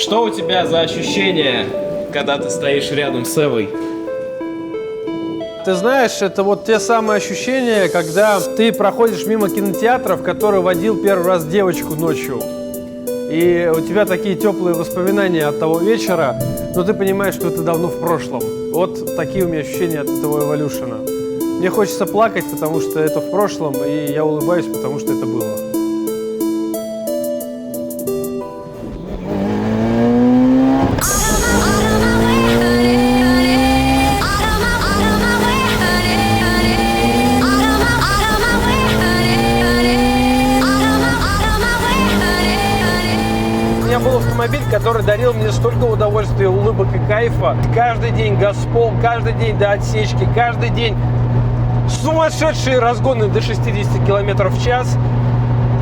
Что у тебя за ощущение, когда ты стоишь рядом с Эвой? Ты знаешь, это вот те самые ощущения, когда ты проходишь мимо кинотеатра, в который водил первый раз девочку ночью. И у тебя такие теплые воспоминания от того вечера, но ты понимаешь, что это давно в прошлом. Вот такие у меня ощущения от этого эволюшена. Мне хочется плакать, потому что это в прошлом, и я улыбаюсь, потому что это было. У меня был автомобиль, который дарил мне столько удовольствия, улыбок и кайфа. Каждый день газпол, каждый день до отсечки, каждый день сумасшедшие разгоны до 60 км в час.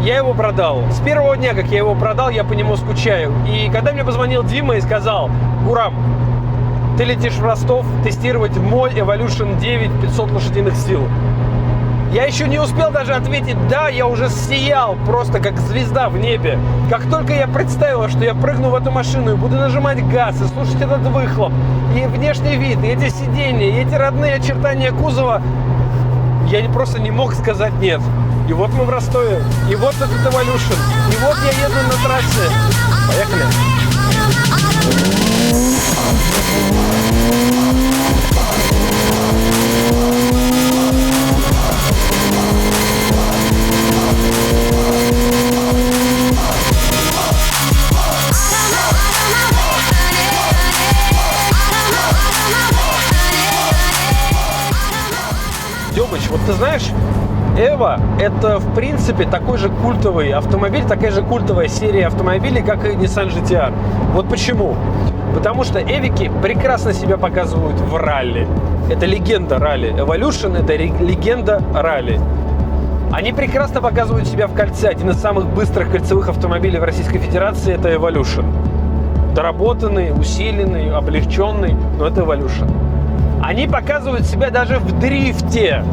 Я его продал. С первого дня, как я его продал, я по нему скучаю. И когда мне позвонил Дима и сказал: Гурам, ты летишь в Ростов тестировать мой Evolution 9 500 лошадиных сил. Я еще не успел даже ответить «да», я уже сиял просто как звезда в небе. Как только я представила, что я прыгну в эту машину и буду нажимать газ, и слушать этот выхлоп, и внешний вид, и эти сиденья, и эти родные очертания кузова, я просто не мог сказать «нет». И вот мы в Ростове, и вот этот Evolution, и вот я еду на трассе. Поехали! Демыч, вот ты знаешь, Эва – это, в принципе, такой же культовый автомобиль, такая же культовая серия автомобилей, как и Nissan GT-R. Вот почему? Потому что эвики прекрасно себя показывают в ралли. Это легенда ралли. Evolution – это легенда ралли. Они прекрасно показывают себя в кольце. Один из самых быстрых кольцевых автомобилей в Российской Федерации – это Evolution. Доработанный, усиленный, облегченный, но это Evolution. Они показывают себя даже в дрифте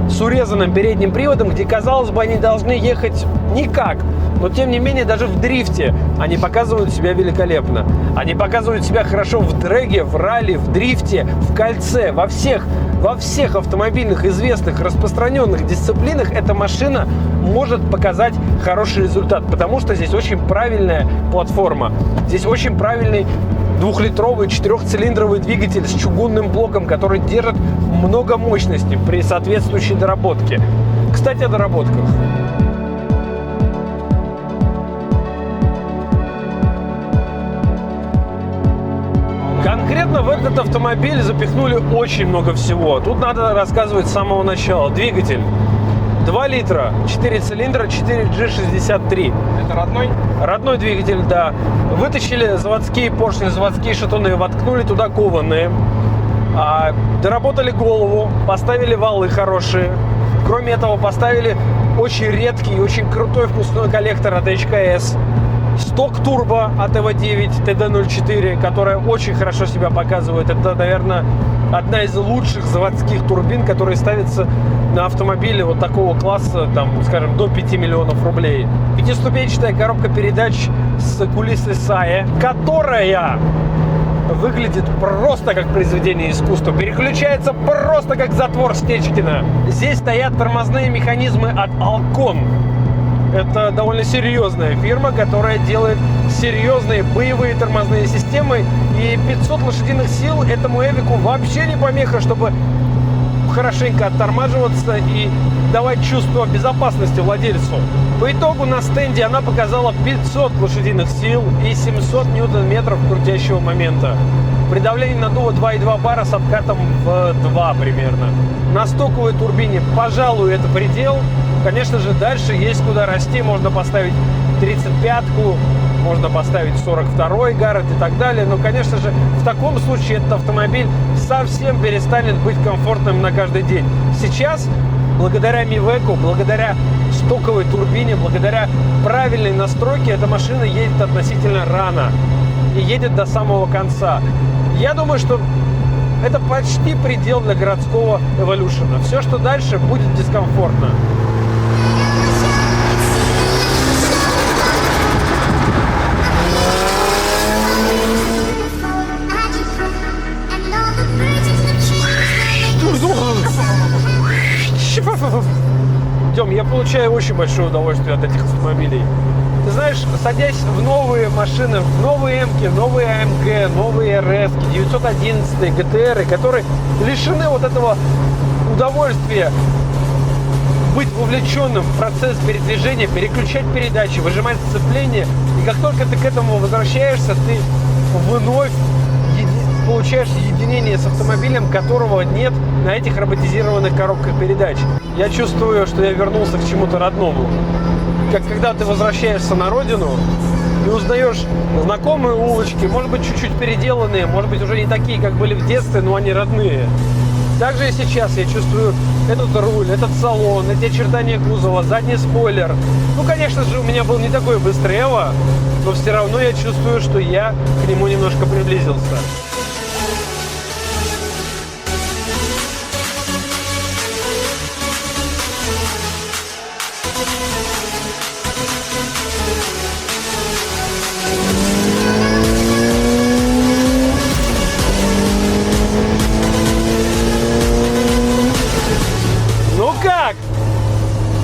с урезанным передним приводом, где, казалось бы, они должны ехать никак. Но, тем не менее, даже в дрифте они показывают себя великолепно. Они показывают себя хорошо в дрэге, в ралли, в дрифте, в кольце. Во всех автомобильных, известных, распространенных дисциплинах эта машина может показать хороший результат. Потому что здесь очень правильная платформа. Здесь очень правильный двухлитровый 4-цилиндровый двигатель с чугунным блоком, который держит много мощности при соответствующей доработке. Кстати, о доработках. Конкретно в этот автомобиль запихнули очень много всего. Тут надо рассказывать с самого начала. Двигатель 2 литра, 4 цилиндра, 4G63. Это родной? Родной двигатель, да. Вытащили заводские поршни, заводские шатуны, воткнули туда кованые. Доработали голову, поставили валы хорошие. Кроме этого, поставили очень редкий, очень крутой впускной коллектор от HKS. Сток турбо от EVO9 TD04, которая очень хорошо себя показывает. Это, наверное, одна из лучших заводских турбин, которые ставятся на автомобиле вот такого класса, там, скажем, до 5 миллионов рублей. Пятиступенчатая коробка передач с кулисой SAE, которая выглядит просто как произведение искусства. Переключается просто как затвор Стечкина. Здесь стоят тормозные механизмы от Alcon. Это довольно серьезная фирма, которая делает серьезные боевые тормозные системы. И 500 лошадиных сил этому эвику вообще не помеха, чтобы хорошенько оттормаживаться и давать чувство безопасности владельцу. По итогу на стенде она показала 500 лошадиных сил и 700 ньютон-метров крутящего момента. При давлении наддува 2,2 бара с откатом в 2 примерно. На стоковой турбине, пожалуй, это предел. Конечно же, дальше есть куда расти. Можно поставить 35-ку, можно поставить 42-й Гаррет и так далее. Но, конечно же, в таком случае этот автомобиль совсем перестанет быть комфортным на каждый день. Сейчас, благодаря Мивеку, благодаря стоковой турбине, благодаря правильной настройке, эта машина едет относительно рано и едет до самого конца. Я думаю, что это почти предел для городского Evolution. Все, что дальше, будет дискомфортно. Тём, я получаю очень большое удовольствие от этих автомобилей. Ты знаешь, садясь в новые машины, в новые М-ки, новые АМГ, новые РС, 911, ГТР, которые лишены вот этого удовольствия быть вовлеченным в процесс передвижения, переключать передачи, выжимать сцепление. И как только ты к этому возвращаешься, ты вновь получаешь единение с автомобилем, которого нет на этих роботизированных коробках передач. Я чувствую, что я вернулся к чему-то родному. Как когда ты возвращаешься на родину и узнаешь знакомые улочки, может быть, чуть-чуть переделанные, может быть, уже не такие, как были в детстве, но они родные. Также и сейчас я чувствую этот руль, этот салон, эти очертания кузова, задний спойлер. Ну, конечно же, у меня был не такой быстрый Эво, но все равно я чувствую, что я к нему немножко приблизился. Ну как?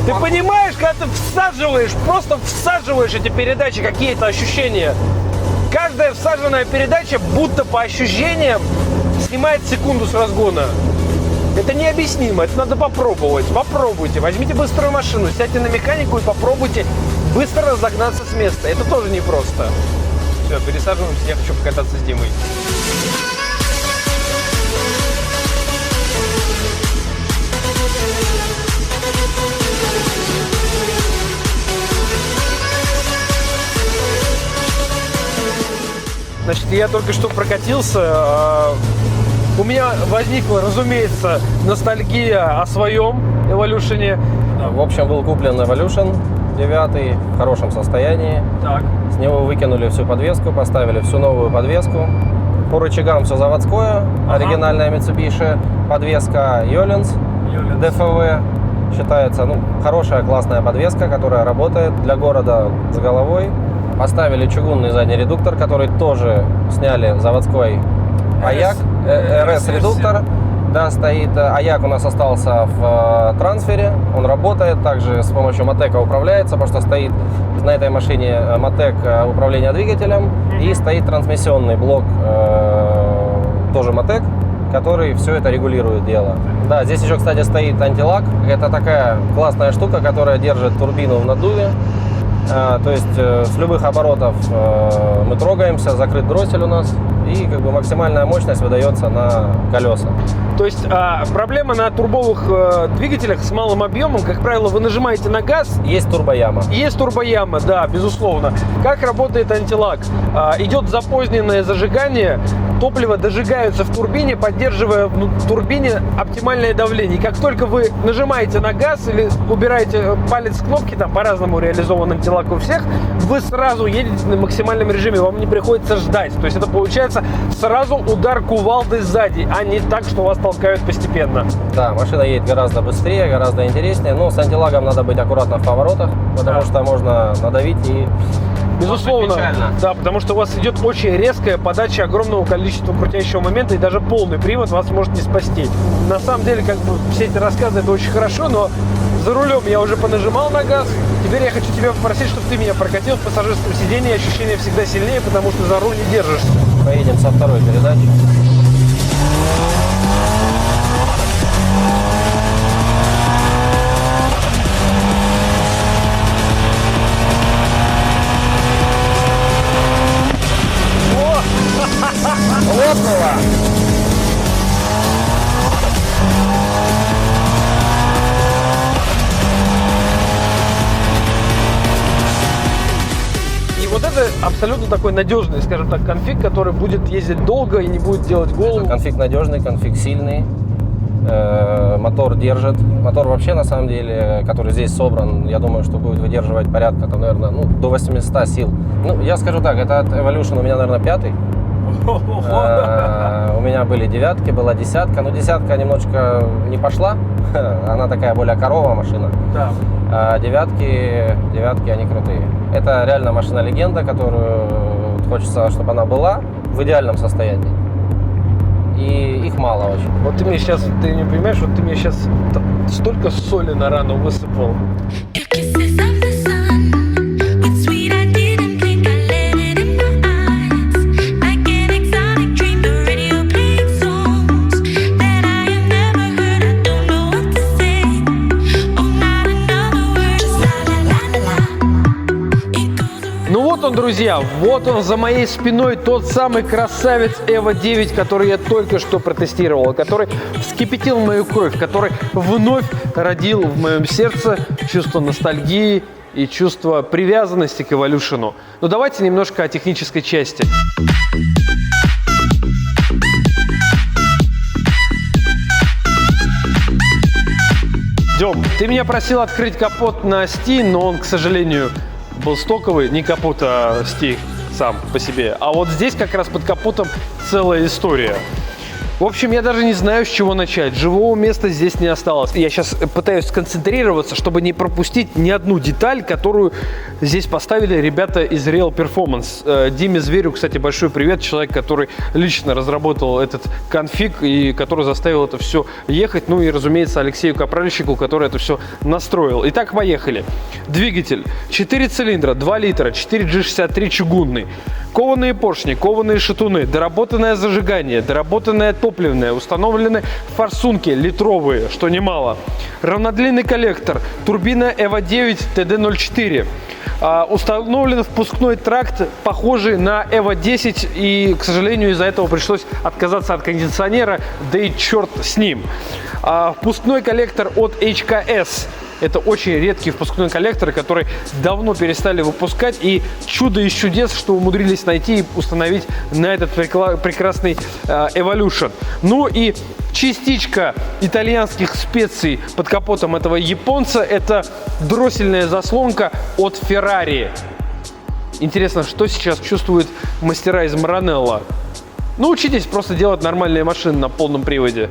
Ты понимаешь, когда ты всаживаешь, просто всаживаешь эти передачи, какие-то ощущения. Каждая всаженная передача, будто по ощущениям, снимает секунду с разгона. Это необъяснимо, это надо попробовать. Попробуйте, возьмите быструю машину, сядьте на механику и попробуйте быстро разогнаться с места. Это тоже непросто. Все, пересаживаемся, я хочу покататься с Димой. Значит, я только что прокатился. У меня возникла, разумеется, ностальгия о своем Evolution. В общем, был куплен Evolution 9 в хорошем состоянии. Так. С него выкинули всю подвеску, поставили всю новую подвеску. По рычагам все заводское, оригинальная Mitsubishi. Подвеска Yolens DFV. Считается, хорошая, классная подвеска, которая работает для города с головой. Поставили чугунный задний редуктор, который тоже сняли заводской АЯК, РС-редуктор. Да, стоит. АЯК у нас остался в трансфере, он работает, также с помощью Мотека управляется, потому что стоит на этой машине Мотек управления двигателем и стоит трансмиссионный блок, тоже Мотек, который все это регулирует дело. Да, здесь еще, кстати, стоит антилак. Это такая классная штука, которая держит турбину в наддуве. То есть с любых оборотов мы трогаемся, закрыт дроссель у нас, и максимальная мощность выдается на колеса. То есть проблема на турбовых двигателях с малым объемом, как правило, вы нажимаете на газ. Есть турбояма. Есть турбояма, да, безусловно. Как работает антилак? Идет запоздненное зажигание, топливо дожигается в турбине, поддерживая в турбине оптимальное давление. И как только вы нажимаете на газ или убираете палец с кнопки, там по-разному реализован антилак у всех, вы сразу едете на максимальном режиме, вам не приходится ждать. То есть это получается сразу удар кувалдой сзади, а не так, что вас толкают постепенно. Да, машина едет гораздо быстрее, гораздо интереснее, но с антилагом надо быть аккуратно в поворотах, потому что можно надавить и... Безусловно, да, потому что у вас идет очень резкая подача огромного количества крутящего момента, и даже полный привод вас может не спасти. На самом деле, все эти рассказы, это очень хорошо, но за рулем я уже понажимал на газ. Теперь я хочу тебя попросить, чтобы ты меня прокатил в пассажирском сидении. Ощущение всегда сильнее, потому что за руль не держишься. Поедем со второй передачи. Лопнула! И вот это абсолютно такой надежный, скажем так, конфиг, который будет ездить долго и не будет делать голову. Конфиг надежный, конфиг сильный. Мотор держит. Мотор вообще, на самом деле, который здесь собран, я думаю, что будет выдерживать порядка, наверное, до 800 сил. Я скажу так, это от Evolution у меня, наверное, 5-й. У меня были 9-ки, была 10-ка, но 10-ка немножечко не пошла, она такая более коровая машина. Да. А 9-ки они крутые. Это реально машина-легенда, которую хочется, чтобы она была в идеальном состоянии. и их мало очень. Вот ты мне сейчас, ты не понимаешь, вот ты мне сейчас столько соли на рану высыпал. Вот он, друзья, вот он за моей спиной, тот самый красавец Evo 9, который я только что протестировал, который вскипятил мою кровь, который вновь родил в моем сердце чувство ностальгии и чувство привязанности к Evolution. Но давайте немножко о технической части. Дем, ты меня просил открыть капот на STI, но он, к сожалению, был стоковый, не капот, а STI сам по себе. А вот здесь как раз под капотом целая история. В общем, я даже не знаю, с чего начать. Живого места здесь не осталось. Я сейчас пытаюсь сконцентрироваться, чтобы не пропустить ни одну деталь, которую здесь поставили ребята из Real Performance. Диме Зверю, кстати, большой привет. Человек, который лично разработал этот конфиг и который заставил это все ехать. Ну и, разумеется, Алексею Капральщику, который это все настроил. Итак, поехали. Двигатель. 4 цилиндра, 2 литра, 4G63 чугунный. Кованые поршни, кованые шатуны, доработанное зажигание, доработанное топливное, установлены форсунки литровые, что немало. Равнодлинный коллектор, турбина Evo 9 TD04. Установлен впускной тракт, похожий на Evo 10, и, к сожалению, из-за этого пришлось отказаться от кондиционера, да и черт с ним. Впускной коллектор от HKS. Это очень редкие впускные коллекторы, которые давно перестали выпускать, и чудо из чудес, что умудрились найти и установить на этот прекрасный Evolution. Ну и частичка итальянских специй под капотом этого японца – это дроссельная заслонка от Ferrari. Интересно, что сейчас чувствуют мастера из Маранелло? Ну, учитесь просто делать нормальные машины на полном приводе.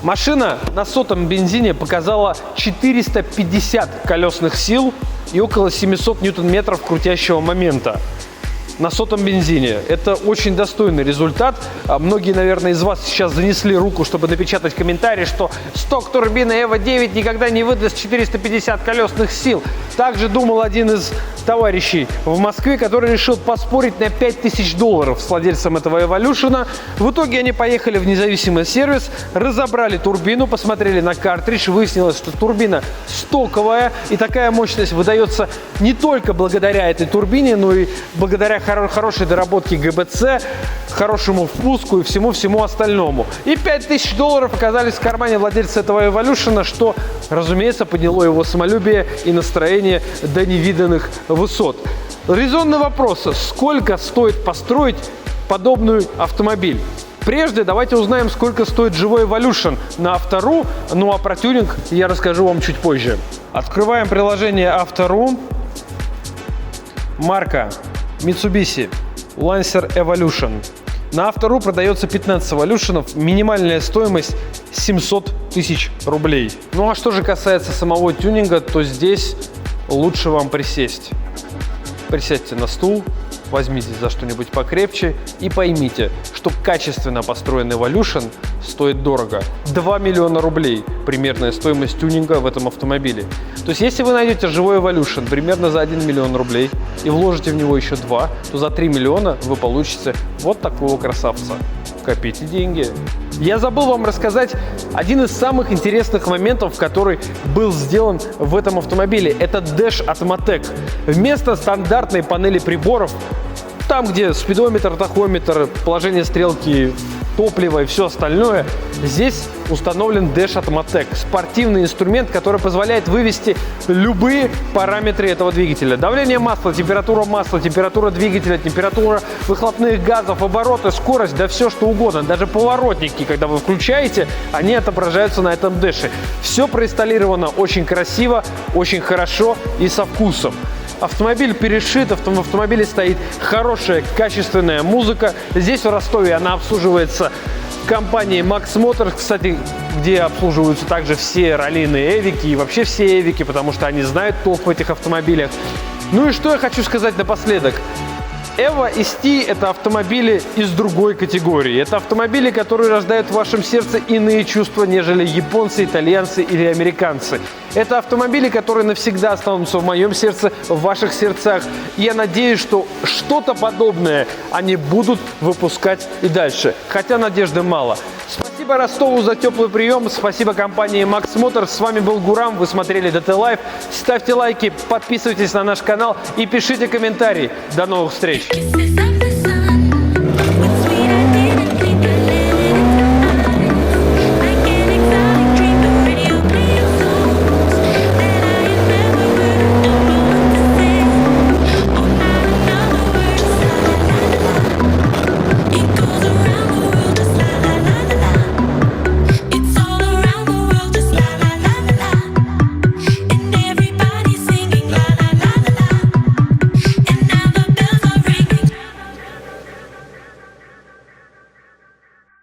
Машина на сотом бензине показала 450 колесных сил и около 700 ньютон-метров крутящего момента. На сотом бензине. Это очень достойный результат. Многие, наверное, из вас сейчас занесли руку, чтобы напечатать комментарий, что сток турбины Evo 9 никогда не выдаст 450 колесных сил. Также думал один из товарищей в Москве, который решил поспорить на $5000 с владельцем этого Evolution. В итоге они поехали в независимый сервис, разобрали турбину, посмотрели на картридж, выяснилось, что турбина стоковая, и такая мощность выдается не только благодаря этой турбине, но и благодаря хорошей доработке ГБЦ, хорошему впуску и всему-всему остальному. И $5000 оказались в кармане владельца этого Evolution, что, разумеется, подняло его самолюбие и настроение до невиданных высот. Резонный вопрос: сколько стоит построить подобный автомобиль? Прежде давайте узнаем, сколько стоит живой Evolution на Авто.ру, ну а про тюнинг я расскажу вам чуть позже. Открываем приложение Авто.ру. Марка Mitsubishi Lancer Evolution. На Авто.ру продается 15 Evolution'ов, минимальная стоимость 700 тысяч рублей. Ну а что же касается самого тюнинга, то здесь лучше вам присесть. Присядьте на стул, возьмите за что-нибудь покрепче и поймите, что качественно построенный Evolution стоит дорого. 2 миллиона рублей примерная стоимость тюнинга в этом автомобиле. То есть, если вы найдете живой Evolution примерно за 1 миллион рублей и вложите в него еще 2, то за 3 миллиона вы получите вот такого красавца. Копите деньги. Я забыл вам рассказать один из самых интересных моментов, который был сделан в этом автомобиле. Это дэш от Motec. Вместо стандартной панели приборов, там, где спидометр, тахометр, положение стрелки, топливо и все остальное, здесь установлен дэш от Motec. Спортивный инструмент, который позволяет вывести любые параметры этого двигателя. Давление масла, температура двигателя, температура выхлопных газов, обороты, скорость, да все что угодно. Даже поворотники, когда вы включаете, они отображаются на этом дэше. Все проинсталлировано очень красиво, очень хорошо и со вкусом. Автомобиль перешит, в автомобиле стоит хорошая, качественная музыка. Здесь в Ростове она обслуживается компанией Max Motors, кстати, где обслуживаются также все раллийные эвики и вообще все эвики, потому что они знают толк в этих автомобилях. Ну и что я хочу сказать напоследок. Evo и ST – это автомобили из другой категории. Это автомобили, которые рождают в вашем сердце иные чувства, нежели японцы, итальянцы или американцы. Это автомобили, которые навсегда останутся в моем сердце, в ваших сердцах. И я надеюсь, что что-то подобное они будут выпускать и дальше. Хотя надежды мало. Спасибо Ростову за теплый прием. Спасибо компании Max Motors. С вами был Гурам. Вы смотрели DT Live. Ставьте лайки, подписывайтесь на наш канал и пишите комментарии. До новых встреч! Kisses